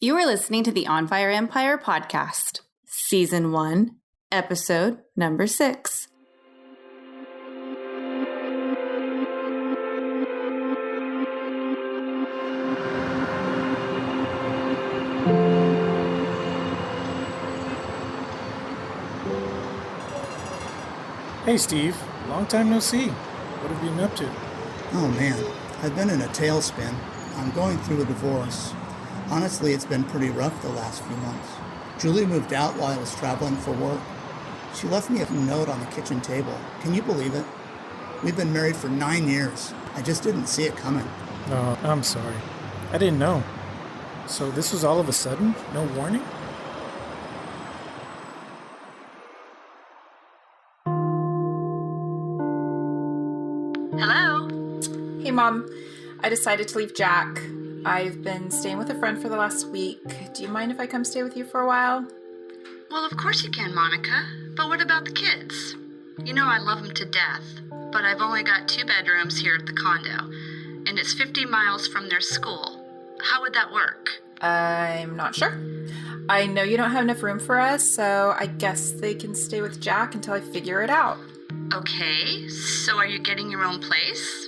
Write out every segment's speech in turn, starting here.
You are listening to the On Fire Empire podcast, Season 1, Episode number 6. Hey Steve, long time no see. What have you been up to? Oh man, I've been in a tailspin. I'm going through a divorce. Honestly, it's been pretty rough the last few months. Julie moved out while I was traveling for work. She left me a note on the kitchen table. Can you believe it? We've been married for 9 years. I just didn't see it coming. Oh, I'm sorry. I didn't know. So this was all of a sudden? No warning? Hello? Hey, Mom. I decided to leave Jack. I've been staying with a friend for the last week. Do you mind if I come stay with you for a while? Well, of course you can, Monica. But what about the kids? You know I love them to death, but I've only got 2 bedrooms here at the condo, and it's 50 miles from their school. How would that work? I'm not sure. I know you don't have enough room for us, so I guess they can stay with Jack until I figure it out. Okay, so are you getting your own place?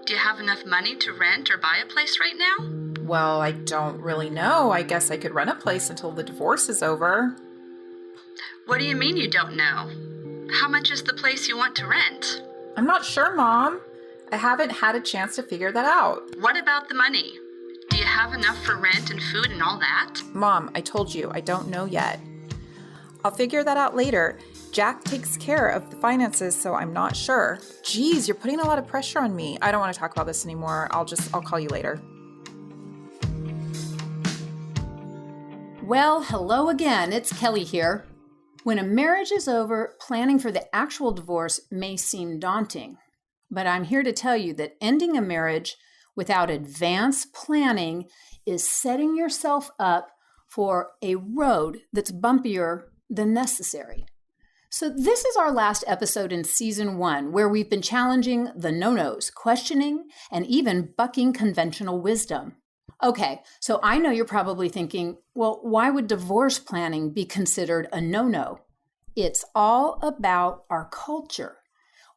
Do you have enough money to rent or buy a place right now? Well, I don't really know. I guess I could rent a place until the divorce is over. What do you mean you don't know? How much is the place you want to rent? I'm not sure, Mom. I haven't had a chance to figure that out. What about the money? Do you have enough for rent and food and all that? Mom, I told you, I don't know yet. I'll figure that out later. Jack takes care of the finances, so I'm not sure. Geez, you're putting a lot of pressure on me. I don't want to talk about this anymore. I'll call you later. Well, hello again. It's Kelly here. When a marriage is over, planning for the actual divorce may seem daunting. But I'm here to tell you that ending a marriage without advanced planning is setting yourself up for a road that's bumpier than necessary. So this is our last episode in Season 1, where we've been challenging the no-nos, questioning, and even bucking conventional wisdom. Okay, so I know you're probably thinking, well, why would divorce planning be considered a no-no? It's all about our culture.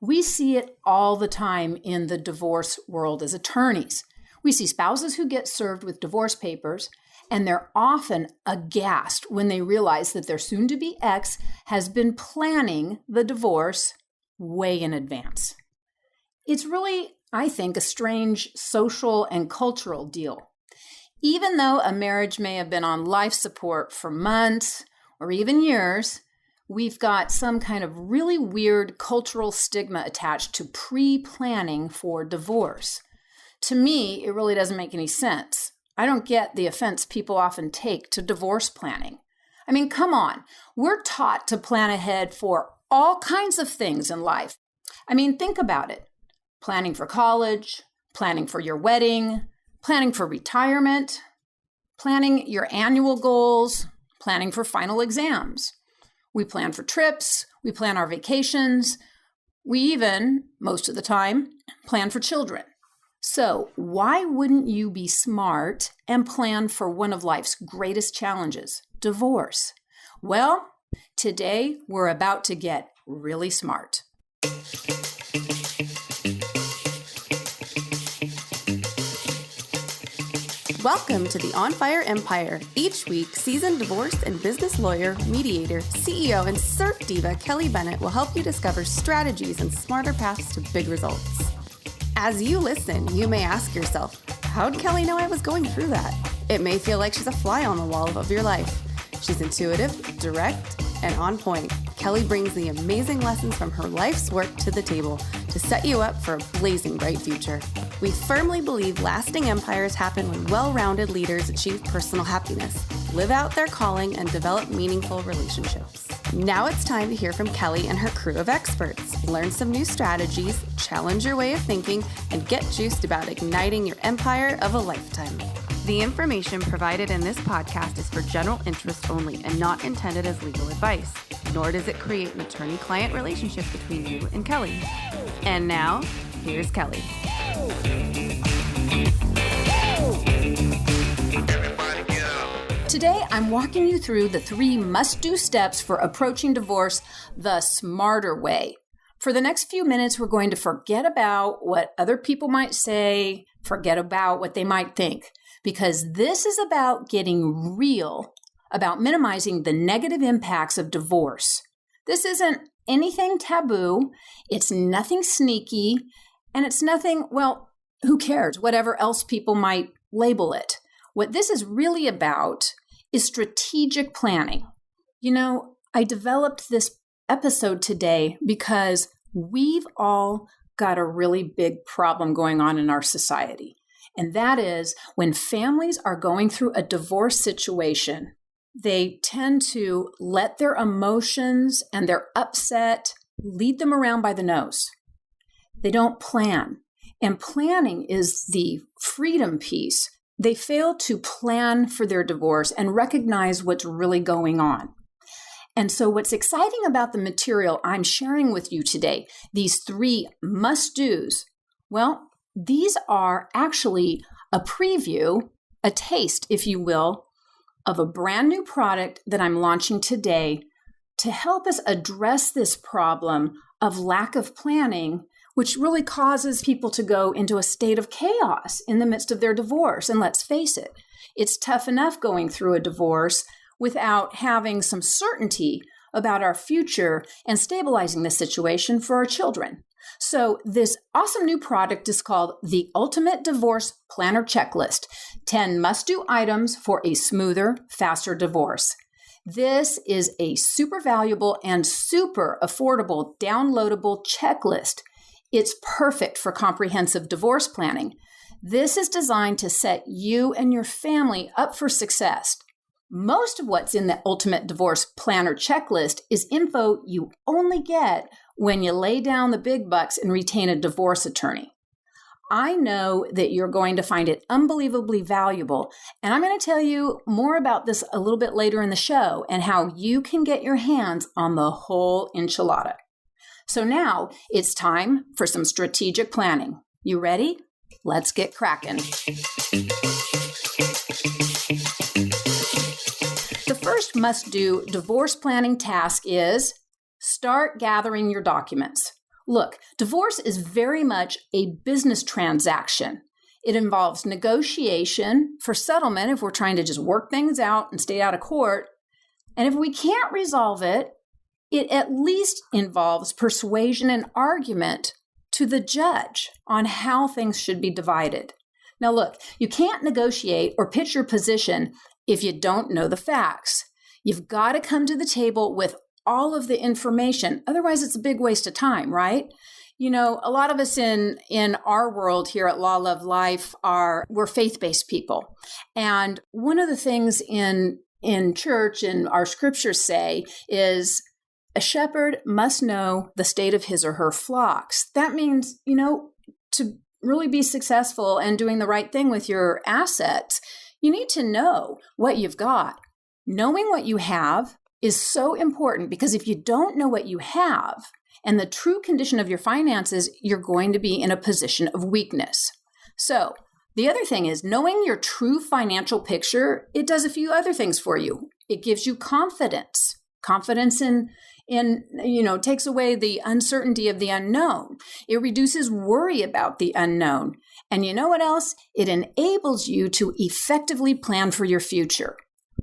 We see it all the time in the divorce world as attorneys. We see spouses who get served with divorce papers, and they're often aghast when they realize that their soon-to-be ex has been planning the divorce way in advance. It's really, I think, a strange social and cultural deal. Even though a marriage may have been on life support for months or even years, we've got some kind of really weird cultural stigma attached to pre-planning for divorce. To me, it really doesn't make any sense. I don't get the offense people often take to divorce planning. I mean, come on. We're taught to plan ahead for all kinds of things in life. I mean, think about it. Planning for college, planning for your wedding, planning for retirement, planning your annual goals, planning for final exams. We plan for trips, we plan our vacations. We even, most of the time, plan for children. So why wouldn't you be smart and plan for one of life's greatest challenges, divorce? Well, today we're about to get really smart. Welcome to the On Fire Empire. Each week, seasoned divorce and business lawyer, mediator, CEO, and surf diva Kelly Bennett will help you discover strategies and smarter paths to big results. As you listen, you may ask yourself, how'd Kelly know I was going through that? It may feel like she's a fly on the wall of your life. She's intuitive, direct, and on point. Kelly brings the amazing lessons from her life's work to the table to set you up for a blazing bright future. We firmly believe lasting empires happen when well-rounded leaders achieve personal happiness, live out their calling, and develop meaningful relationships. Now it's time to hear from Kelly and her crew of experts. Learn some new strategies, challenge your way of thinking, and get juiced about igniting your empire of a lifetime. The information provided in this podcast is for general interest only and not intended as legal advice, nor does it create an attorney-client relationship between you and Kelly. And now, here's Kelly. Today, I'm walking you through the 3 must-do steps for approaching divorce the smarter way. For the next few minutes, we're going to forget about what other people might say, forget about what they might think, because this is about getting real, about minimizing the negative impacts of divorce. This isn't anything taboo, it's nothing sneaky, and it's nothing, well, who cares, whatever else people might label it. What this is really about is strategic planning. You know, I developed this episode today because we've all got a really big problem going on in our society. And that is when families are going through a divorce situation, they tend to let their emotions and their upset lead them around by the nose. They don't plan. And planning is the freedom piece. They fail to plan for their divorce and recognize what's really going on. And so what's exciting about the material I'm sharing with you today, these 3 must-dos, well, these are actually a preview, a taste, if you will, of a brand new product that I'm launching today to help us address this problem of lack of planning, which really causes people to go into a state of chaos in the midst of their divorce. And let's face it, it's tough enough going through a divorce without having some certainty about our future and stabilizing the situation for our children. So this awesome new product is called the Ultimate Divorce Planner Checklist, 10 must-do items for a smoother, faster divorce. This is a super valuable and super affordable downloadable checklist. It's perfect for comprehensive divorce planning. This is designed to set you and your family up for success. Most of what's in the Ultimate Divorce Planner Checklist is info you only get when you lay down the big bucks and retain a divorce attorney. I know that you're going to find it unbelievably valuable, and I'm going to tell you more about this a little bit later in the show and how you can get your hands on the whole enchilada. So now it's time for some strategic planning. You ready? Let's get cracking. The first must-do divorce planning task is start gathering your documents. Look, divorce is very much a business transaction. It involves negotiation for settlement if we're trying to just work things out and stay out of court. And if we can't resolve it, it at least involves persuasion and argument to the judge on how things should be divided. Now look, you can't negotiate or pitch your position if you don't know the facts. You've got to come to the table with all of the information. Otherwise, it's a big waste of time, right? You know, a lot of us in our world here at Law Love Life we're faith-based people. And one of the things in church and our scriptures say is a shepherd must know the state of his or her flocks. That means, you know, to really be successful and doing the right thing with your assets, you need to know what you've got. Knowing what you have is so important because if you don't know what you have and the true condition of your finances, you're going to be in a position of weakness. So the other thing is knowing your true financial picture, it does a few other things for you. It gives you confidence. Confidence in takes away the uncertainty of the unknown. It reduces worry about the unknown. And you know what else? It enables you to effectively plan for your future.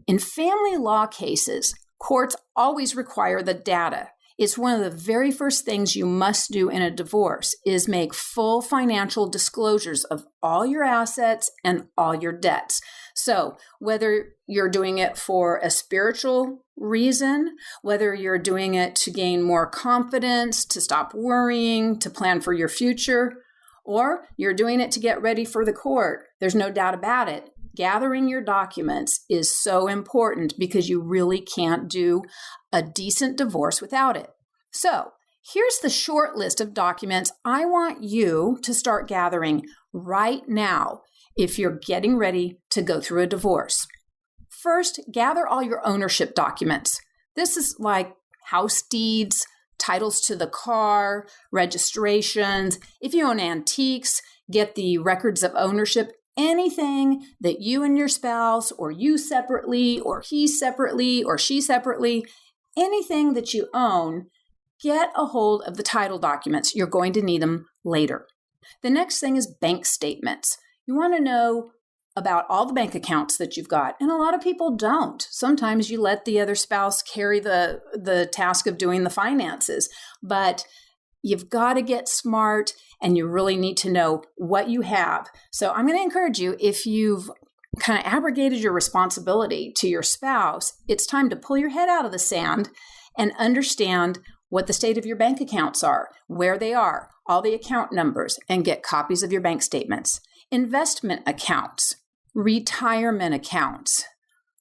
In family law cases, courts always require the data. It's one of the very first things you must do in a divorce is make full financial disclosures of all your assets and all your debts. So whether you're doing it for a spiritual reason, whether you're doing it to gain more confidence, to stop worrying, to plan for your future, or you're doing it to get ready for the court, there's no doubt about it. Gathering your documents is so important because you really can't do a decent divorce without it. So here's the short list of documents I want you to start gathering right now if you're getting ready to go through a divorce. First, gather all your ownership documents. This is like house deeds, titles to the car, registrations. If you own antiques, get the records of ownership. anything that you and your spouse, or you separately, or he separately, or she separately, anything that you own, get a hold of the title documents. You're going to need them later. The next thing is bank statements. You want to know about all the bank accounts that you've got. And a lot of people don't. Sometimes you let the other spouse carry the task of doing the finances. But you've got to get smart, and you really need to know what you have. So I'm going to encourage you, if you've kind of abrogated your responsibility to your spouse, it's time to pull your head out of the sand and understand what the state of your bank accounts are, where they are, all the account numbers, and get copies of your bank statements. Investment accounts, retirement accounts,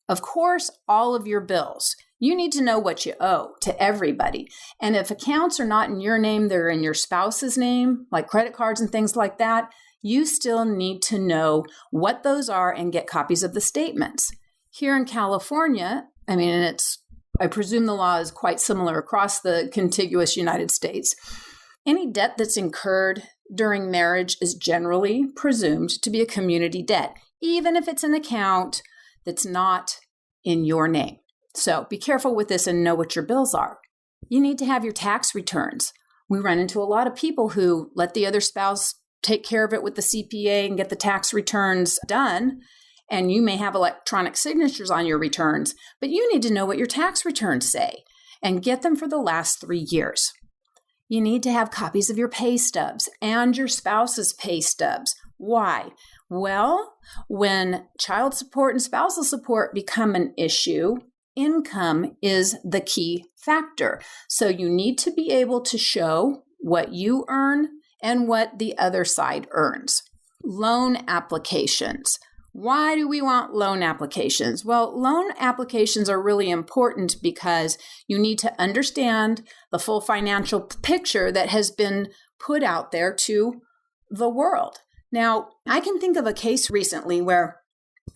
of course, all of your bills. You need to know what you owe to everybody. And if accounts are not in your name, they're in your spouse's name, like credit cards and things like that, you still need to know what those are and get copies of the statements. Here in California, I presume the law is quite similar across the contiguous United States. Any debt that's incurred during marriage is generally presumed to be a community debt, even if it's an account that's not in your name. So be careful with this and know what your bills are. You need to have your tax returns. We run into a lot of people who let the other spouse take care of it with the CPA and get the tax returns done. And you may have electronic signatures on your returns, but you need to know what your tax returns say and get them for the last 3 years. You need to have copies of your pay stubs and your spouse's pay stubs. Why? Well, when child support and spousal support become an issue, income is the key factor. So you need to be able to show what you earn and what the other side earns. Loan applications. Why do we want loan applications? Well, loan applications are really important because you need to understand the full financial picture that has been put out there to the world. Now, I can think of a case recently where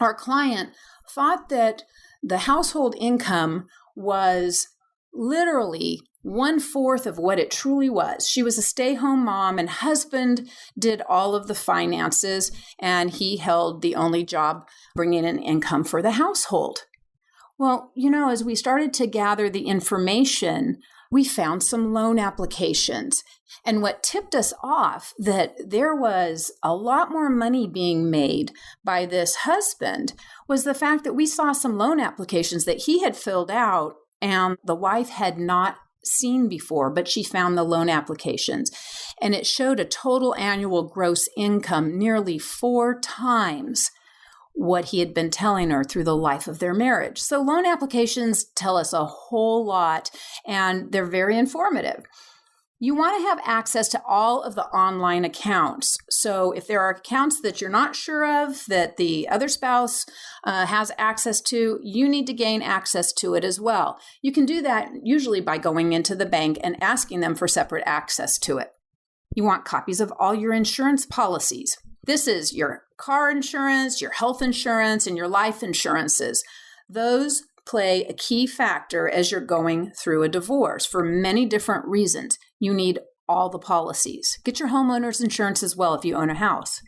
our client thought that the household income was literally 1/4 of what it truly was. She was a stay-home mom, and husband did all of the finances, and he held the only job bringing in income for the household. Well, as we started to gather the information, we found some loan applications. And what tipped us off that there was a lot more money being made by this husband was the fact that we saw some loan applications that he had filled out and the wife had not seen before, but she found the loan applications. And it showed a total annual gross income nearly 4 times what he had been telling her through the life of their marriage. So loan applications tell us a whole lot, and they're very informative. You want to have access to all of the online accounts. So if there are accounts that you're not sure of, that the other spouse has access to, you need to gain access to it as well. You can do that usually by going into the bank and asking them for separate access to it. You want copies of all your insurance policies. This is your car insurance, your health insurance, and your life insurances. Those play a key factor as you're going through a divorce for many different reasons. You need all the policies. Get your homeowner's insurance as well if you own a house.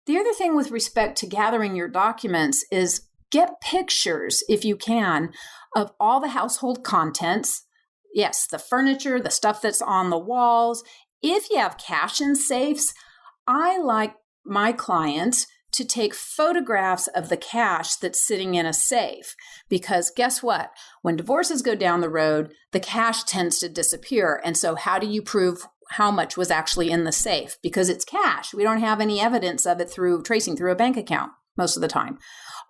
The other thing with respect to gathering your documents is get pictures, if you can, of all the household contents. Yes, the furniture, the stuff that's on the walls. If you have cash in safes, I like my clients to take photographs of the cash that's sitting in a safe. Because guess what? When divorces go down the road, the cash tends to disappear. And so how do you prove how much was actually in the safe? Because it's cash. We don't have any evidence of it through tracing through a bank account most of the time.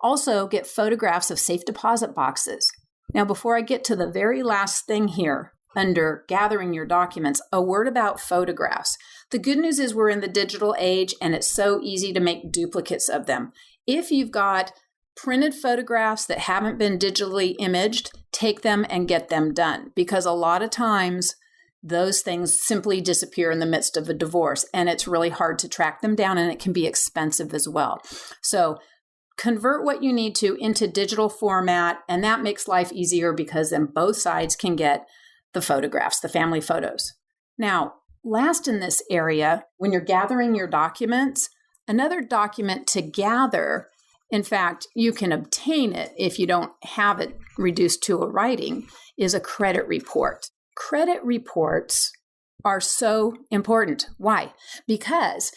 Also, get photographs of safe deposit boxes. Now, before I get to the very last thing here, under gathering your documents, a word about photographs. The good news is we're in the digital age and it's so easy to make duplicates of them. If you've got printed photographs that haven't been digitally imaged, take them and get them done, because a lot of times those things simply disappear in the midst of a divorce and it's really hard to track them down, and it can be expensive as well. So convert what you need to into digital format, and that makes life easier because then both sides can get the photographs, the family photos. Now, last in this area, when you're gathering your documents, Another document to gather, in fact, you can obtain it if you don't have it reduced to a writing, is a credit report. Credit reports are so important. Why? Because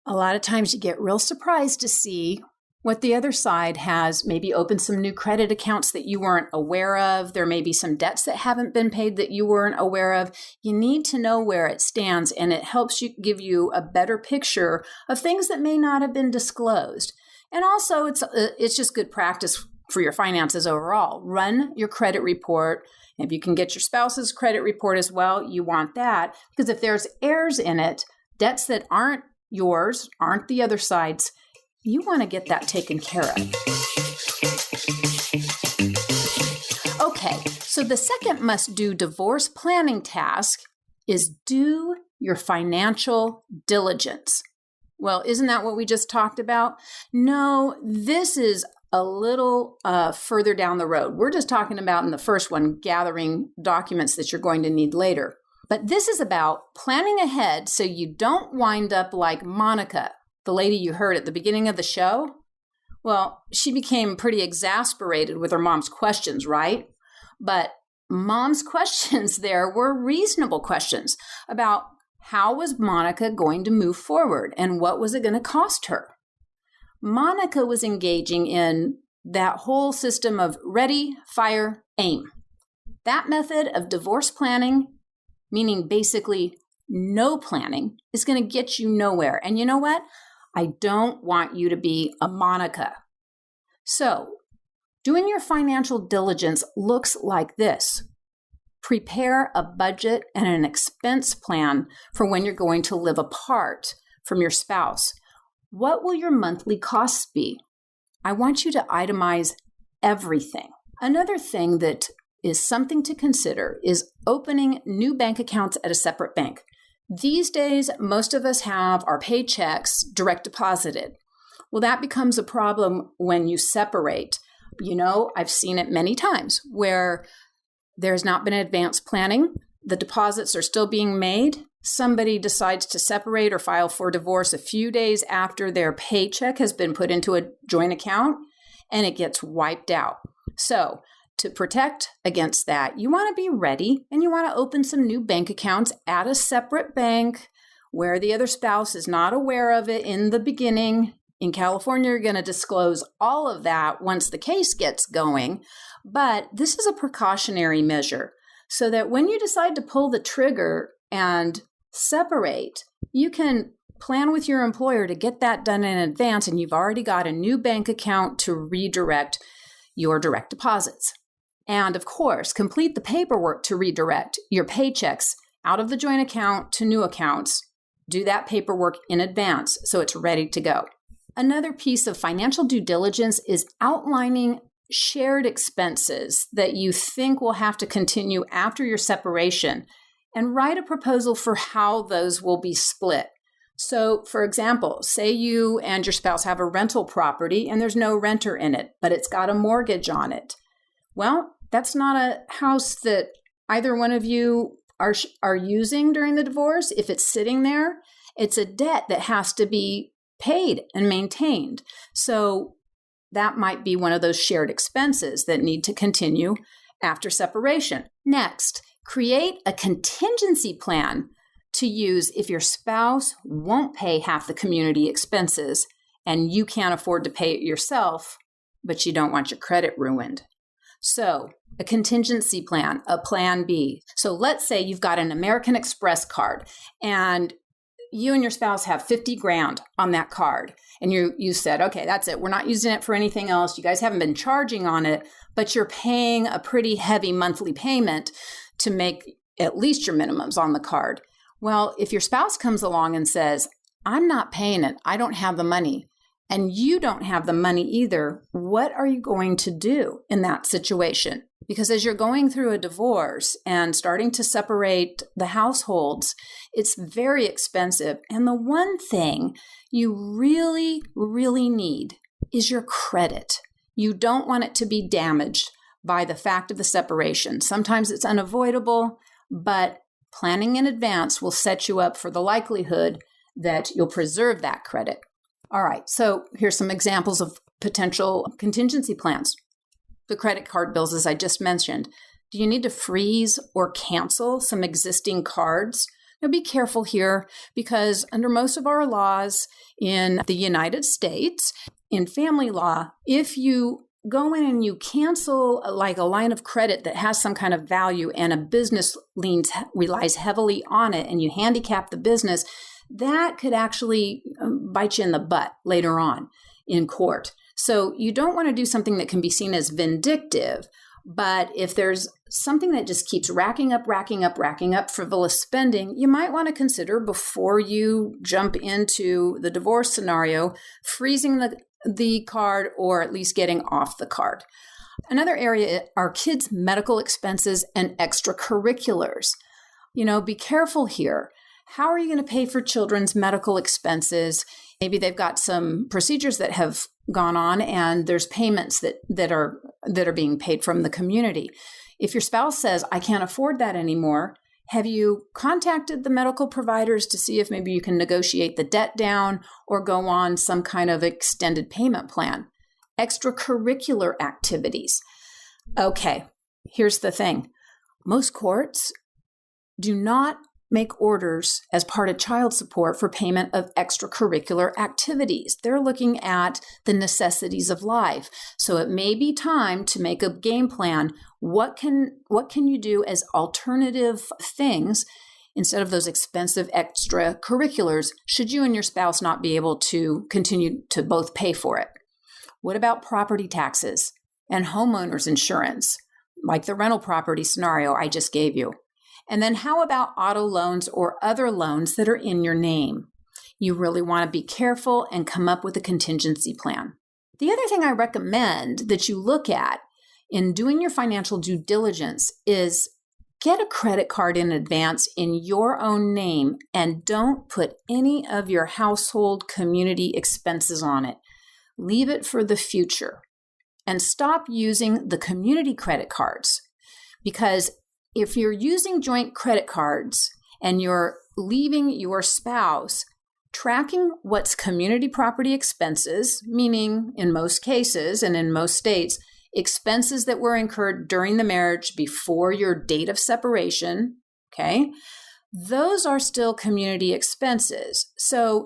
a lot of times you get real surprised to see what the other side has maybe opened some new credit accounts that you weren't aware of. There may be some debts that haven't been paid that you weren't aware of. You need to know where it stands, and it helps you give you a better picture of things that may not have been disclosed. And also, it's just good practice for your finances overall. Run your credit report. If you can get your spouse's credit report as well, you want that, because if there's errors in it, debts that aren't yours, aren't the other side's, you want to get that taken care of. Okay, so the second must-do divorce planning task is do your financial diligence. Well, isn't that what we just talked about? No, this is a little further down the road. We're just talking about in the first one, gathering documents that you're going to need later. But this is about planning ahead so you don't wind up like Monica, the lady you heard at the beginning of the show. Well, she became pretty exasperated with her mom's questions, right? But mom's questions there were reasonable questions about how was Monica going to move forward and what was it going to cost her. Monica was engaging in that whole system of ready, fire, aim. That method of divorce planning, meaning basically no planning, is going to get you nowhere. And you know what? I don't want you to be a Monica. So, doing your financial diligence looks like this. Prepare a budget and an expense plan for when you're going to live apart from your spouse. What will your monthly costs be? I want you to itemize everything. Another thing that is something to consider is opening new bank accounts at a separate bank. These days, most of us have our paychecks direct deposited. Well, that becomes a problem when you separate. You know, I've seen it many times where there's not been advanced planning. The deposits are still being made. Somebody decides to separate or file for divorce a few days after their paycheck has been put into a joint account, and it gets wiped out. So, to protect against that, you want to be ready and you want to open some new bank accounts at a separate bank where the other spouse is not aware of it in the beginning. In California, you're going to disclose all of that once the case gets going. But this is a precautionary measure so that when you decide to pull the trigger and separate, you can plan with your employer to get that done in advance, and you've already got a new bank account to redirect your direct deposits. And of course, complete the paperwork to redirect your paychecks out of the joint account to new accounts. Do that paperwork in advance so it's ready to go. Another piece of financial due diligence is outlining shared expenses that you think will have to continue after your separation, and write a proposal for how those will be split. So, for example, say you and your spouse have a rental property and there's no renter in it, but it's got a mortgage on it. Well, that's not a house that either one of you are using during the divorce. If it's sitting there, it's a debt that has to be paid and maintained. So that might be one of those shared expenses that need to continue after separation. Next, create a contingency plan to use if your spouse won't pay half the community expenses and you can't afford to pay it yourself, but you don't want your credit ruined. So, a contingency plan, a plan B. So let's say you've got an American Express card and you and your spouse have $50,000 on that card. And you said, okay, that's it. We're not using it for anything else. You guys haven't been charging on it, but you're paying a pretty heavy monthly payment to make at least your minimums on the card. Well, if your spouse comes along and says, I'm not paying it, I don't have the money, and you don't have the money either, what are you going to do in that situation? Because as you're going through a divorce and starting to separate the households, it's very expensive. And the one thing you really, really need is your credit. You don't want it to be damaged by the fact of the separation. Sometimes it's unavoidable, but planning in advance will set you up for the likelihood that you'll preserve that credit. All right, so here's some examples of potential contingency plans. The credit card bills, as I just mentioned. Do you need to freeze or cancel some existing cards? Now be careful here, because under most of our laws in the United States, in family law, if you go in and you cancel like a line of credit that has some kind of value and a business relies heavily on it and you handicap the business, that could actually bite you in the butt later on in court. So you don't want to do something that can be seen as vindictive, but if there's something that just keeps racking up frivolous spending, you might want to consider, before you jump into the divorce scenario, freezing the card or at least getting off the card. Another area are kids' medical expenses and extracurriculars. Be careful here. How are you going to pay for children's medical expenses? Maybe they've got some procedures that have gone on and there's payments that are being paid from the community. If your spouse says, I can't afford that anymore, have you contacted the medical providers to see if maybe you can negotiate the debt down or go on some kind of extended payment plan? Extracurricular activities. Okay, here's the thing. Most courts do not make orders as part of child support for payment of extracurricular activities. They're looking at the necessities of life. So it may be time to make a game plan. What can you do as alternative things instead of those expensive extracurriculars, should you and your spouse not be able to continue to both pay for it? What about property taxes and homeowners insurance, like the rental property scenario I just gave you? And then how about auto loans or other loans that are in your name? You really want to be careful and come up with a contingency plan. The other thing I recommend that you look at in doing your financial due diligence is get a credit card in advance in your own name and don't put any of your household community expenses on it. Leave it for the future and stop using the community credit cards, because if you're using joint credit cards and you're leaving your spouse tracking what's community property expenses, meaning in most cases and in most states, expenses that were incurred during the marriage before your date of separation, okay, those are still community expenses. So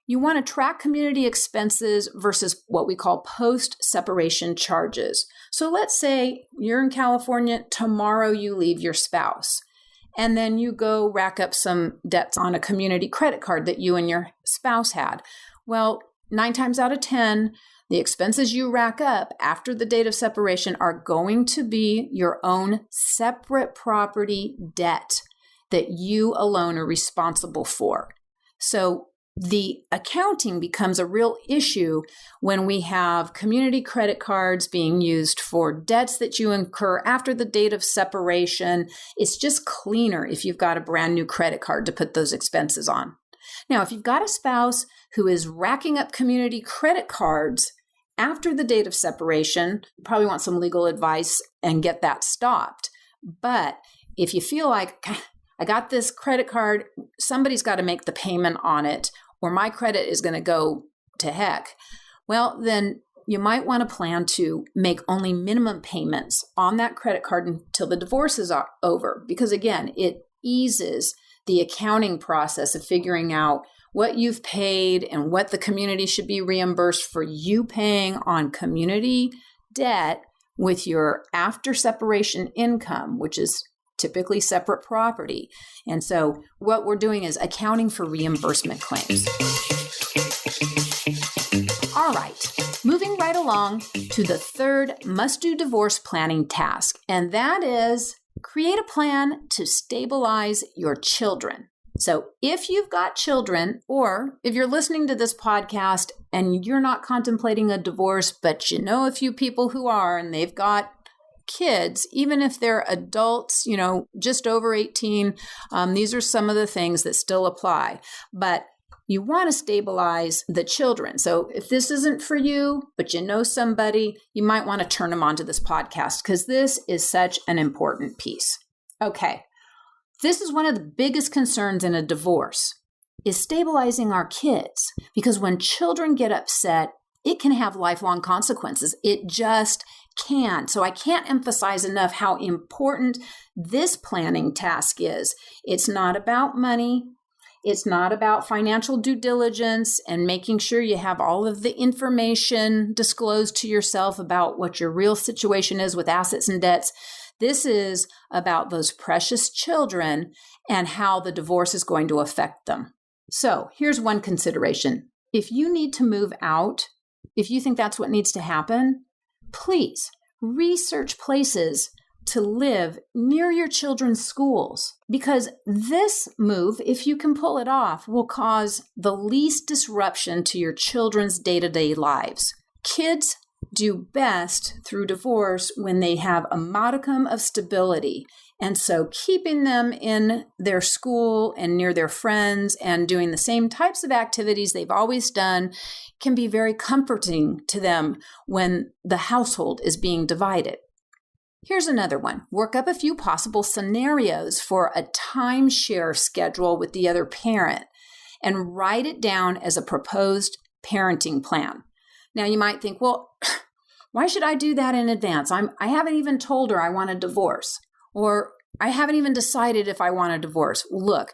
you want to track community expenses versus what we call post-separation charges. So let's say you're in California, tomorrow you leave your spouse, and then you go rack up some debts on a community credit card that you and your spouse had. Well, 9 times out of 10, the expenses you rack up after the date of separation are going to be your own separate property debt that you alone are responsible for. So the accounting becomes a real issue when we have community credit cards being used for debts that you incur after the date of separation. It's just cleaner if you've got a brand new credit card to put those expenses on. Now, if you've got a spouse who is racking up community credit cards after the date of separation, you probably want some legal advice and get that stopped. But if you feel like, I got this credit card, somebody's got to make the payment on it, or my credit is going to go to heck, well, then you might want to plan to make only minimum payments on that credit card until the divorce is over. Because again, it eases the accounting process of figuring out what you've paid and what the community should be reimbursed for you paying on community debt with your after separation income, which is typically separate property. And so what we're doing is accounting for reimbursement claims. All right, moving right along to the third must-do divorce planning task, and that is create a plan to stabilize your children. So if you've got children, or if you're listening to this podcast and you're not contemplating a divorce, but you know a few people who are, and they've got kids, even if they're adults, just over 18, these are some of the things that still apply. But you want to stabilize the children. So if this isn't for you, but you know somebody, you might want to turn them onto this podcast because this is such an important piece. Okay. This is one of the biggest concerns in a divorce. is stabilizing our kids, because when children get upset, it can have lifelong consequences. It just can. So I can't emphasize enough how important this planning task is. It's not about money. It's not about financial due diligence and making sure you have all of the information disclosed to yourself about what your real situation is with assets and debts. This is about those precious children and how the divorce is going to affect them. So here's one consideration. If you need to move out, if you think that's what needs to happen, please research places to live near your children's schools, because this move, if you can pull it off, will cause the least disruption to your children's day-to-day lives. Kids do best through divorce when they have a modicum of stability. And so keeping them in their school and near their friends and doing the same types of activities they've always done can be very comforting to them when the household is being divided. Here's another one. Work up a few possible scenarios for a timeshare schedule with the other parent and write it down as a proposed parenting plan. Now you might think, well, why should I do that in advance? I haven't even told her I want a divorce, or I haven't even decided if I want a divorce. Look,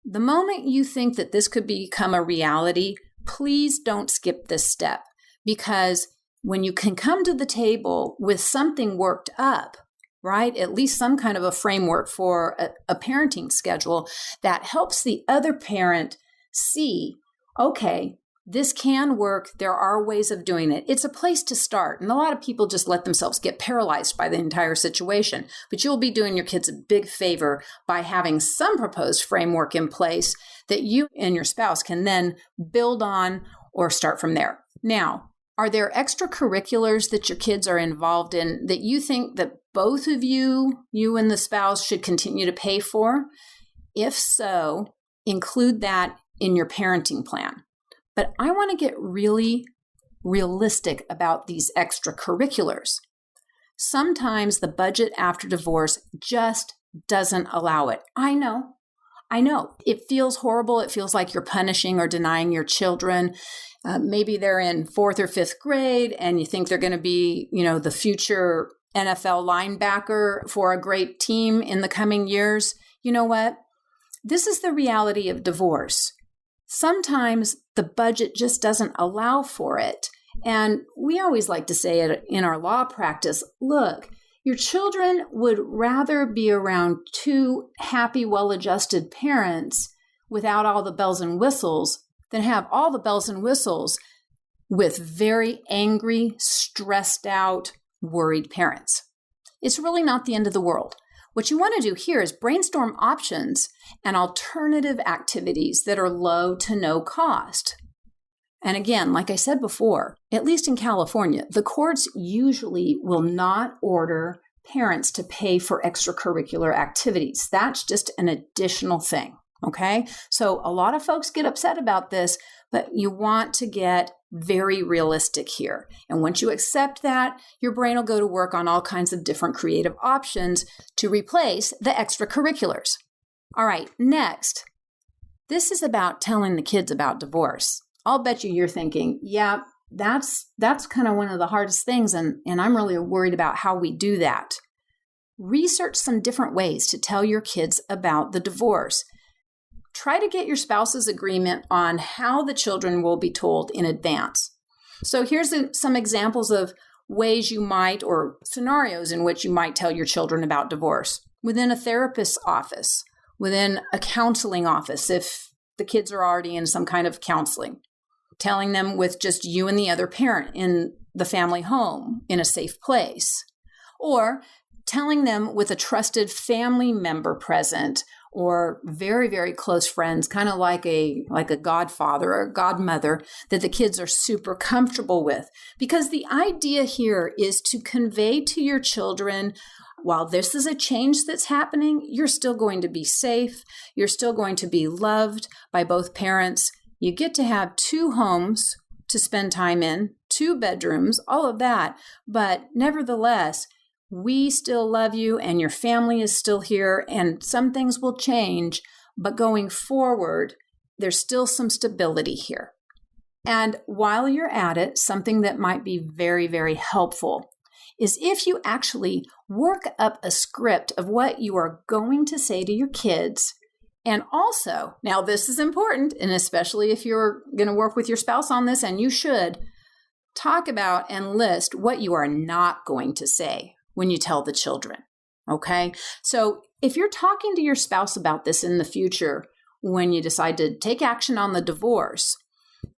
the moment you think that this could become a reality, please don't skip this step, because when you can come to the table with something worked up, right, at least some kind of a framework for a parenting schedule that helps the other parent see, okay, this can work. There are ways of doing it. It's a place to start. And a lot of people just let themselves get paralyzed by the entire situation. But you'll be doing your kids a big favor by having some proposed framework in place that you and your spouse can then build on or start from there. Now, are there extracurriculars that your kids are involved in that you think that both of you and the spouse, should continue to pay for? If so, include that in your parenting plan. But I want to get really realistic about these extracurriculars. Sometimes the budget after divorce just doesn't allow it. I know. It feels horrible. It feels like you're punishing or denying your children. Maybe they're in 4th or 5th grade and you think they're going to be, the future NFL linebacker for a great team in the coming years. You know what? This is the reality of divorce. Sometimes the budget just doesn't allow for it. And we always like to say it in our law practice, look, your children would rather be around two happy, well-adjusted parents without all the bells and whistles than have all the bells and whistles with very angry, stressed out, worried parents. It's really not the end of the world. What you want to do here is brainstorm options and alternative activities that are low to no cost. And again, like I said before, at least in California, the courts usually will not order parents to pay for extracurricular activities. That's just an additional thing, okay? So a lot of folks get upset about this, but you want to get very realistic here. And once you accept that, your brain will go to work on all kinds of different creative options to replace the extracurriculars. All right, next, this is about telling the kids about divorce. I'll bet you're thinking, yeah, that's kind of one of the hardest things, and I'm really worried about how we do that. Research some different ways to tell your kids about the divorce. Try to get your spouse's agreement on how the children will be told in advance. So here's some examples of ways you might, or scenarios in which you might tell your children about divorce. Within a therapist's office, within a counseling office, if the kids are already in some kind of counseling. Telling them with just you and the other parent in the family home in a safe place, or telling them with a trusted family member present or very, very close friends, kind of like a godfather or godmother that the kids are super comfortable with. Because the idea here is to convey to your children, while this is a change that's happening, you're still going to be safe. You're still going to be loved by both parents. You get to have 2 homes to spend time in, 2 bedrooms, all of that. But nevertheless, we still love you and your family is still here, and some things will change. But going forward, there's still some stability here. And while you're at it, something that might be very, very helpful is if you actually work up a script of what you are going to say to your kids. And also, now this is important, and especially if you're going to work with your spouse on this, and you should, talk about and list what you are not going to say when you tell the children. Okay? So if you're talking to your spouse about this in the future, when you decide to take action on the divorce,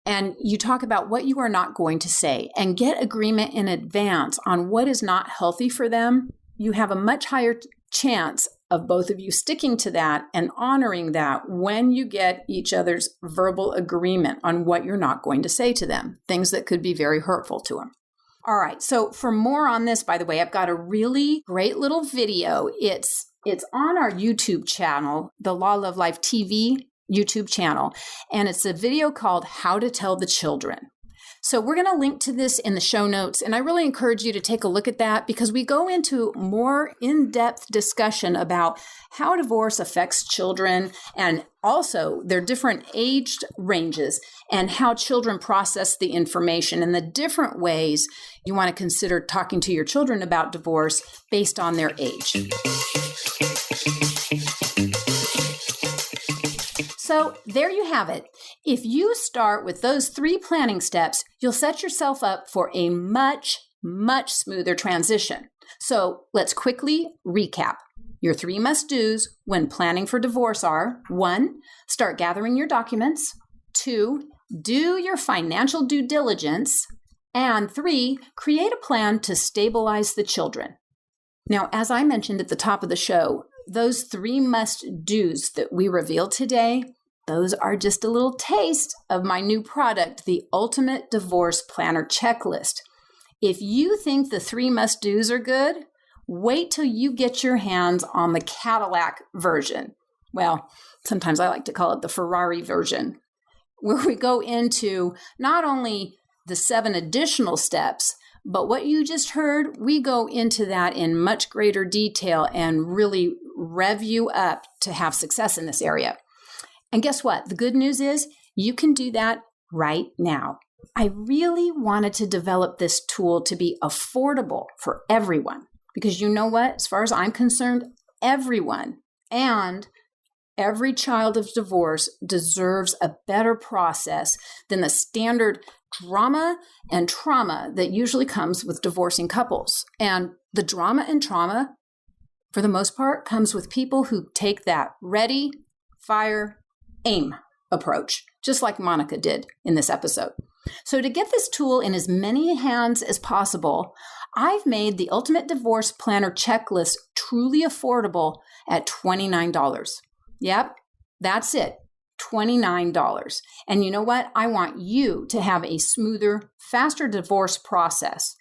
and you talk about what you are not going to say and get agreement in advance on what is not healthy for them, you have a much higher chance of both of you sticking to that and honoring that when you get each other's verbal agreement on what you're not going to say to them, things that could be very hurtful to them. All right, so for more on this, by the way, I've got a really great little video. It's on our YouTube channel, the Law Love Life TV YouTube channel, and it's a video called How to Tell the Children. So we're going to link to this in the show notes, and I really encourage you to take a look at that because we go into more in-depth discussion about how divorce affects children and also their different age ranges and how children process the information and the different ways you want to consider talking to your children about divorce based on their age. So there you have it. If you start with those 3 planning steps, you'll set yourself up for a much, much smoother transition. So let's quickly recap. Your 3 must-dos when planning for divorce are 1, start gathering your documents, 2, do your financial due diligence, and 3, create a plan to stabilize the children. Now, as I mentioned at the top of the show, those 3 must-dos that we revealed today, those are just a little taste of my new product, the Ultimate Divorce Planner Checklist. If you think the 3 must-dos are good, wait till you get your hands on the Cadillac version. Well, sometimes I like to call it the Ferrari version, where we go into not only the 7 additional steps, but what you just heard, we go into that in much greater detail and really rev you up to have success in this area. And guess what? The good news is you can do that right now. I really wanted to develop this tool to be affordable for everyone because you know what? As far as I'm concerned, everyone and every child of divorce deserves a better process than the standard drama and trauma that usually comes with divorcing couples. And the drama and trauma, for the most part, comes with people who take that ready, fire, aim approach, just like Monica did in this episode. So to get this tool in as many hands as possible, I've made the Ultimate Divorce Planner Checklist truly affordable at $29. Yep, that's it, $29. And you know what? I want you to have a smoother, faster divorce process.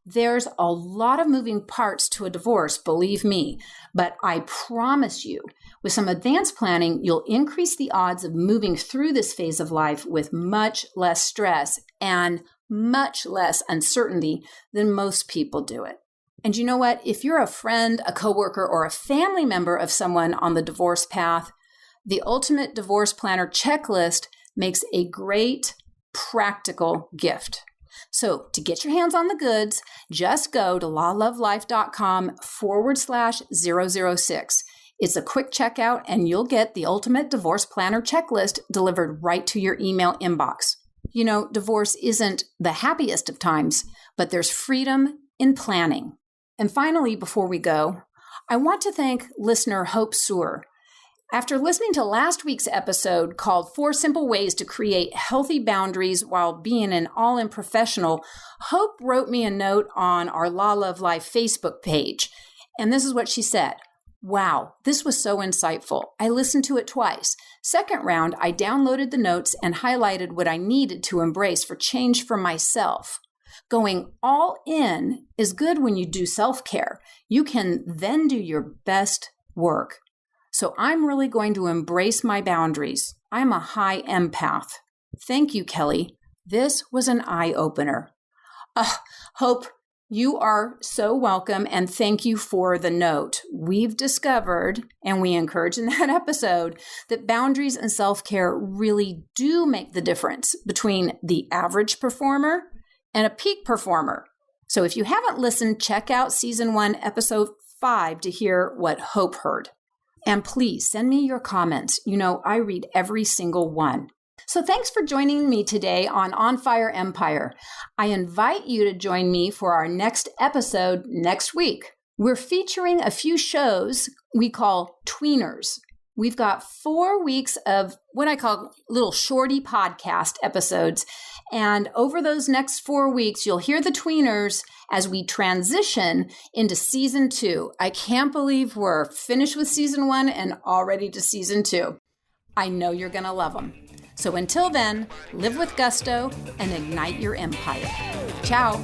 There's a lot of moving parts to a divorce, believe me, but I promise you, with some advanced planning, you'll increase the odds of moving through this phase of life with much less stress and much less uncertainty than most people do it. And you know what? If you're a friend, a coworker, or a family member of someone on the divorce path, the Ultimate Divorce Planner Checklist makes a great practical gift. So to get your hands on the goods, just go to lawlovelifecom/006. It's a quick checkout and you'll get the Ultimate Divorce Planner Checklist delivered right to your email inbox. You know, divorce isn't the happiest of times, but there's freedom in planning. And finally, before we go, I want to thank listener Hope Sewer. After listening to last week's episode called 4 Simple Ways to Create Healthy Boundaries While Being an All-In Professional, Hope wrote me a note on our Law Love Life Facebook page. And this is what she said. Wow, this was so insightful. I listened to it twice. Second round, I downloaded the notes and highlighted what I needed to embrace for change for myself. Going all in is good when you do self-care. You can then do your best work. So I'm really going to embrace my boundaries. I'm a high empath. Thank you, Kelly. This was an eye-opener. Hope, You are so welcome, and thank you for the note. We've discovered, and we encourage in that episode, that boundaries and self-care really do make the difference between the average performer and a peak performer. So if you haven't listened, check out Season 1, Episode 5 to hear what Hope heard. And please send me your comments. You know, I read every single one. So thanks for joining me today on Fire Empire. I invite you to join me for our next episode next week. We're featuring a few shows we call tweeners. We've got 4 weeks of what I call little shorty podcast episodes. And over those next 4 weeks, you'll hear the tweeners as we transition into Season 2. I can't believe we're finished with Season 1 and already to Season 2. I know you're going to love them. So until then, live with gusto and ignite your empire. Ciao.